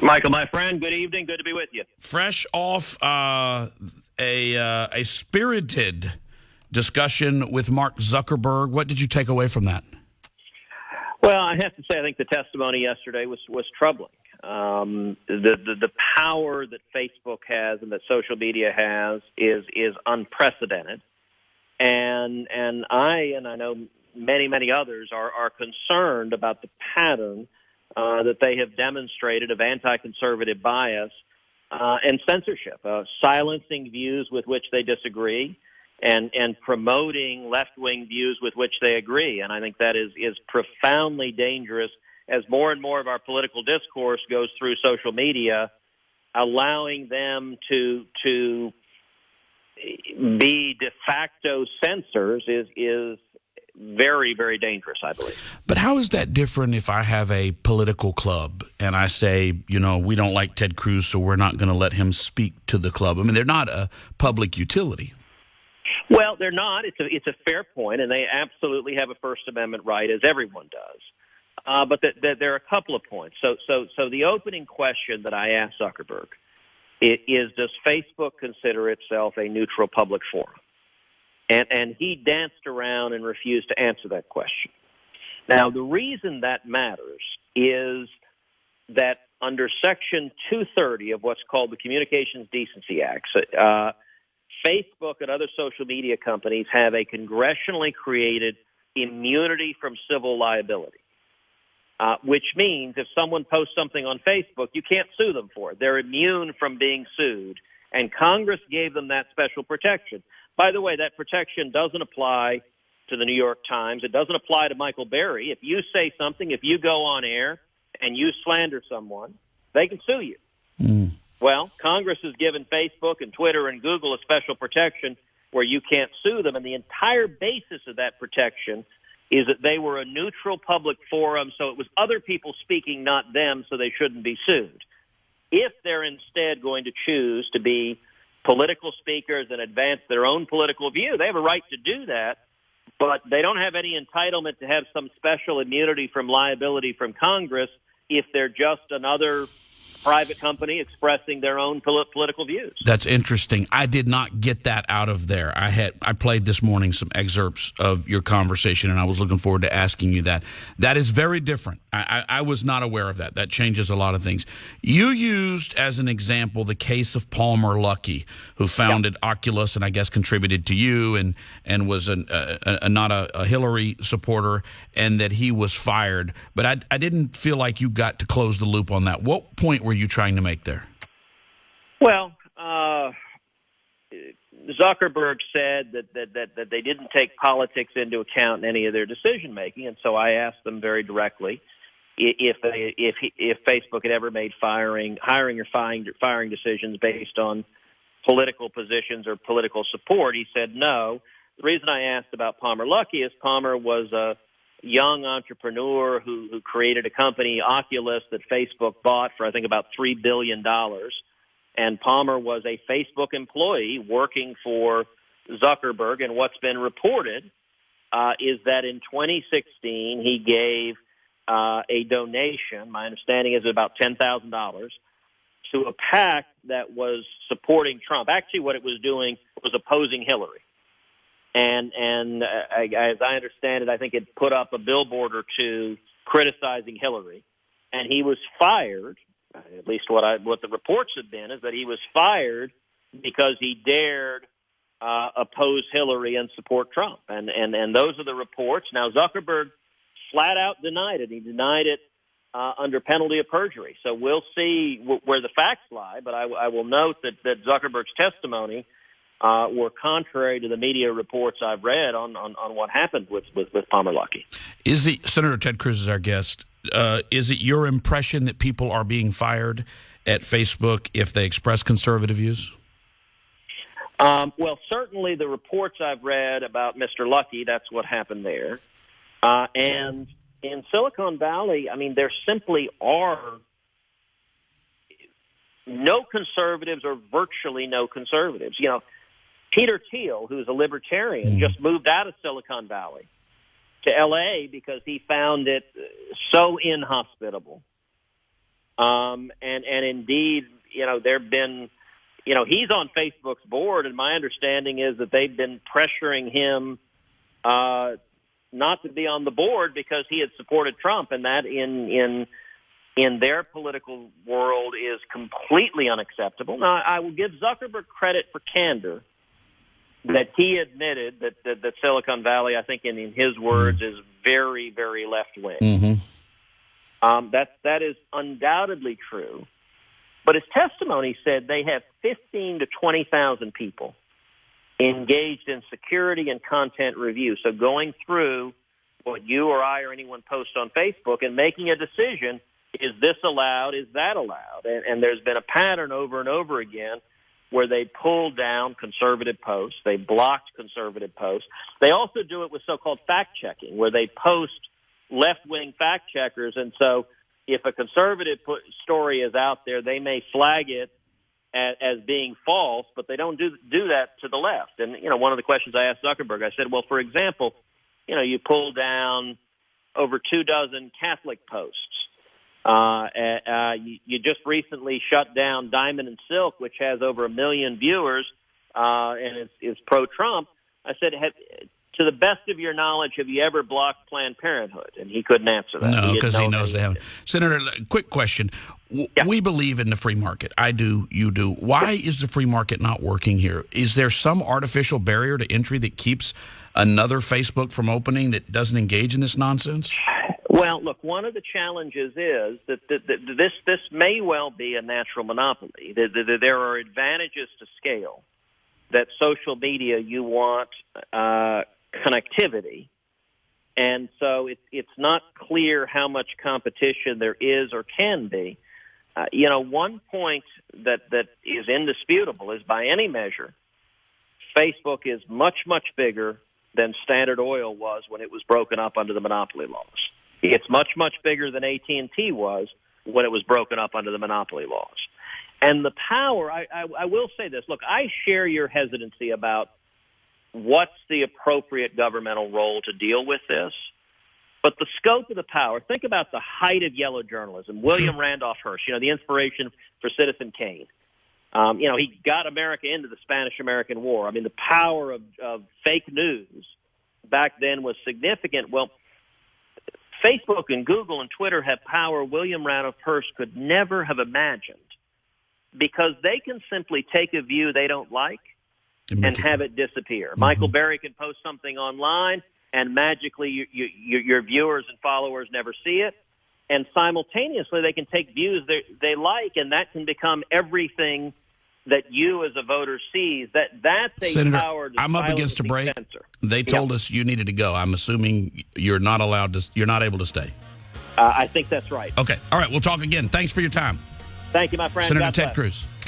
Michael, my friend, good evening. Good to be with you. Fresh off a spirited discussion with Mark Zuckerberg, what did you take away from that? Well, I have to say, I think the testimony yesterday was troubling. The power that Facebook has and that social media has is unprecedented, and I know many others are concerned about the pattern that they have demonstrated of anti-conservative bias and censorship, silencing views with which they disagree, and promoting left-wing views with which they agree. And I think that is profoundly dangerous as more and more of our political discourse goes through social media, allowing them to be de facto censors is very, very dangerous, I believe. But how is that different if I have a political club and I say, we don't like Ted Cruz, so we're not going to let him speak to the club? I mean, they're not a public utility. Well, they're not. It's a fair point, and they absolutely have a First Amendment right, as everyone does. But there are a couple of points. So the opening question that I asked Zuckerberg is, does Facebook consider itself a neutral public forum? And he danced around and refused to answer that question. Now, the reason that matters is that under Section 230 of what's called the Communications Decency Act, Facebook and other social media companies have a congressionally created immunity from civil liability, which means if someone posts something on Facebook, you can't sue them for it. They're immune from being sued, and Congress gave them that special protection. By the way, that protection doesn't apply to the New York Times. It doesn't apply to Michael Berry. If you say something, if you go on air and you slander someone, they can sue you. Well, Congress has given Facebook and Twitter and Google a special protection where you can't sue them, and the entire basis of that protection is that they were a neutral public forum, so it was other people speaking, not them, so they shouldn't be sued. If they're instead going to choose to be political speakers and advance their own political view, they have a right to do that, but they don't have any entitlement to have some special immunity from liability from Congress if they're just another private company expressing their own political views. That's interesting. I did not get that out of there. I played this morning some excerpts of your conversation, and I was looking forward to asking you that. That is very different. I was not aware of that. That changes a lot of things. You used as an example the case of Palmer Luckey, who founded Oculus and I guess contributed to you and was not a Hillary supporter, and that he was fired. But I didn't feel like you got to close the loop on that. What point were you trying to make there? Well, Zuckerberg said that they didn't take politics into account in any of their decision making, and so I asked them very directly if Facebook had ever made hiring or firing decisions based on political positions or political support. He said no. The reason I asked about Palmer Luckey is Palmer was a young entrepreneur who created a company, Oculus, that Facebook bought for, I think, about $3 billion. And Palmer was a Facebook employee working for Zuckerberg. And what's been reported is that in 2016, he gave a donation, my understanding is about $10,000, to a PAC that was supporting Trump. Actually, what it was doing was opposing Hillary. And as I understand it, I think it put up a billboard or two criticizing Hillary, and he was fired. At least what the reports have been is that he was fired because he dared oppose Hillary and support Trump. And those are the reports. Now, Zuckerberg flat out denied it. He denied it under penalty of perjury. So we'll see where the facts lie. But I will note that Zuckerberg's testimony were contrary to the media reports I've read on what happened with Palmer Luckey. Senator Ted Cruz is our guest. Is it your impression that people are being fired at Facebook if they express conservative views? Well, certainly the reports I've read about Mr. Luckey, that's what happened there. And in Silicon Valley, I mean, there simply are no conservatives or virtually no conservatives. Peter Thiel, who's a libertarian, just moved out of Silicon Valley to L.A. because he found it so inhospitable And indeed, there've been, he's on Facebook's board, and my understanding is that they've been pressuring him not to be on the board because he had supported Trump, and that in their political world is completely unacceptable. Now, I will give Zuckerberg credit for candor that he admitted that Silicon Valley, I think in his words, is very, very left-wing. Mm-hmm. That is undoubtedly true. But his testimony said they have 15 to 20,000 people engaged in security and content review. So going through what you or I or anyone posts on Facebook and making a decision, is this allowed, is that allowed? And there's been a pattern over and over again where they pulled down conservative posts. They blocked conservative posts. They also do it with so-called fact-checking, where they post left-wing fact-checkers. And so if a conservative story is out there, they may flag it as being false, but they don't do that to the left. And, one of the questions I asked Zuckerberg, I said, well, for example, you pull down over 24 Catholic posts. You just recently shut down Diamond and Silk, which has over 1 million viewers, and is pro-Trump. I said, to the best of your knowledge, have you ever blocked Planned Parenthood? And he couldn't answer that. No, because he knows they haven't. Senator, quick question. Yeah. We believe in the free market. I do. You do. Why is the free market not working here? Is there some artificial barrier to entry that keeps another Facebook from opening that doesn't engage in this nonsense? Well, look, one of the challenges is that this may well be a natural monopoly. There are advantages to scale. That social media, you want connectivity. And so it's not clear how much competition there is or can be. One point that is indisputable is, by any measure, Facebook is much, much bigger than Standard Oil was when it was broken up under the monopoly laws. It's much, much bigger than AT&T was when it was broken up under the monopoly laws. And the power, I will say this. Look, I share your hesitancy about what's the appropriate governmental role to deal with this. But the scope of the power, think about the height of yellow journalism. William Randolph Hearst, the inspiration for Citizen Kane. He got America into the Spanish-American War. I mean, the power of fake news back then was significant. Well, Facebook and Google and Twitter have power William Randolph Hearst could never have imagined, because they can simply take a view they don't like and have it disappear. Mm-hmm. Michael Berry can post something online, and magically your viewers and followers never see it. And simultaneously, they can take views they like, and that can become everything that you as a voter sees. That's a Senator, power to I'm up against a break. censor. They told us you needed to go. I'm assuming you're not able to stay. I think that's right. Okay. All right. We'll talk again. Thanks for your time. Thank you, my friend. Senator God Ted bless. Cruz.